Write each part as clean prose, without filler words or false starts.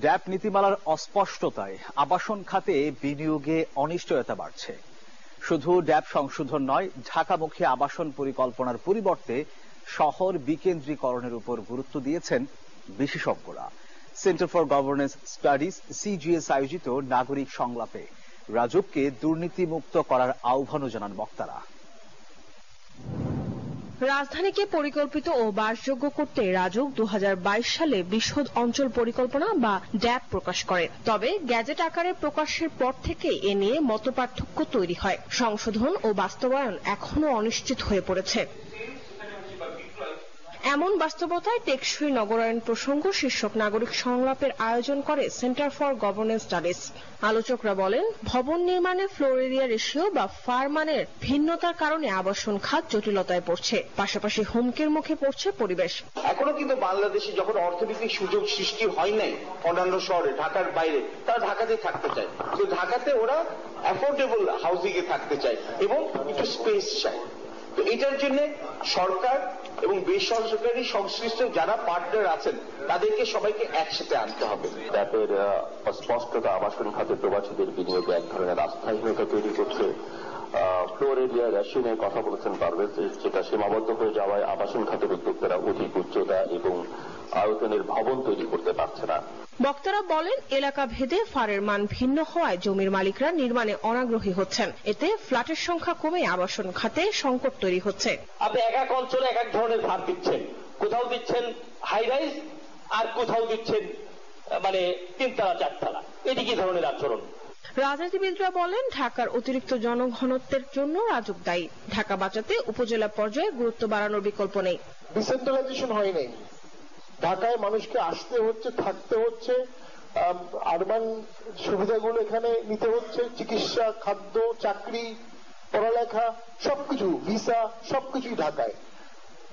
ড্যাপ নীতিমালার অস্পষ্টতায় আবাসন খাতে বিনিয়োগে অনিশ্চয়তা বাড়ছে। শুধু ড্যাপ সংশোধন নয়, ঢাকামুখী আবাসন পরিকল্পনার পরিবর্তে শহর বিকেন্দ্রীকরণের উপর গুরুত্ব দিয়েছেন বিশেষজ্ঞরা। Centre for governance studies CGS আয়োজিত নাগরিক সংলাপে রাজউককে দুর্নীতিমুক্ত করার আহ্বানও জানান বক্তারা। রাজধানীকে পরিকল্পিত ও বাসযোগ্য করতে রাজউক 2022 সালে বিশদ অঞ্চল পরিকল্পনা বা ড্যাপ প্রকাশ করে। তবে গ্যাজেট আকারে প্রকাশের পর থেকে এ নিয়ে মতপার্থক্য তৈরি হয়। সংশোধন ও বাস্তবায়ন এখনো অনিশ্চিত হয়ে পড়েছে। এমন বাস্তবতায় টেকসই নগরায়ণ প্রসঙ্গ শীর্ষক নাগরিক সংলাপের আয়োজন করে সেন্টার ফর গভর্নেন্স স্টাডিজ। আলোচকরা বলেন, ভবন নির্মাণে ফ্লোর এরিয়া রেশিও বা ফার মানের ভিন্নতার কারণে আবাসন খাত জটিলতায় পড়ছে। পাশাপাশি হুমকির মুখে পড়ছে পরিবেশ। এখনো কিন্তু বাংলাদেশে যখন অর্থনৈতিক সুযোগ সৃষ্টি হয় নাই অন্যান্য শহরে, ঢাকার বাইরে, তারা ঢাকাতেই থাকতে চায়। তো ঢাকাতে ওরা অ্যাফোর্ডেবল হাউজিং এ থাকতে চায় এবং একটু স্পেস চায়। তো এটার জন্য সরকার এবং বেসরকারি সংশ্লিষ্ট যারা পার্টনার আছেন তাদেরকে সবাইকে একসাথে আনতে হবে। ড্যাপের অস্পষ্টতা আবাসন খাতে প্রবাসীদের বিনিয়োগে এক ধরনের আস্থাহীনতা তৈরি করছে। ফ্লোর এরিয়া রেশিওর কথা বলেছেন পারভেজ, যেটা সীমাবদ্ধ হয়ে যাওয়ায় আবাসন খাতের উদ্যোক্তারা অধিক উচ্চতা এবং আয়তনের ভবন তৈরি করতে পারছে না। বক্তারা বলেন, এলাকা ভেদে ফারের মান ভিন্ন হওয়ায় জমির মালিকরা নির্মাণে অনাগ্রহী হচ্ছেন। এতে ফ্ল্যাটের সংখ্যা কমে আবাসন খাতে সংকট তৈরি হচ্ছে। আপনি এক এক অঞ্চলে এক এক ধরনের ফার দিচ্ছেন, কোথাও দিচ্ছেন হাই রাইজ আর কোথাও দিচ্ছেন মানে তিনতলা চারতলা। এটি কি ধরনের আচরণ? রাজনীতিবিদরা বলেন, ঢাকার অতিরিক্ত জনঘনত্বের জন্য রাজউক দায়ী। ঢাকা বাঁচাতে উপজেলা পর্যায়ে গুরুত্ব বাড়ানোর বিকল্প নেই। ডিসেন্ট্রালাইজেশন হয় নাই। ঢাকায় মানুষকে আসতে হচ্ছে, থাকতে হচ্ছে, আরবান সুবিধাগুলো এখানে নিতে হচ্ছে, চিকিৎসা, খাদ্য, চাকরি, পড়ালেখা সবকিছু, ভিসা সবকিছুই ঢাকায়।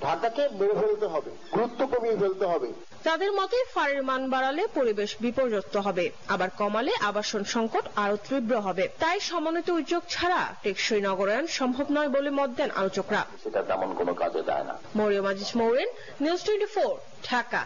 ঢাকাকে মেরে ফেলতে হবে, গুরুত্ব কমিয়ে ফেলতে হবে। তাদের মতে ফারের মান বাড়ালে পরিবেশ বিপর্যস্ত হবে, আবার কমালে আবাসন সংকট আরো তীব্র হবে। তাই সমন্বিত উদ্যোগ ছাড়া টেকসই নগরায়ণ সম্ভব নয় বলে মত দেন আলোচকরা। সেটা তেমন কোনো কাজে দেয় না। মরিয়ম আজিজ মৌরিন, নিউজ 24, ঢাকা।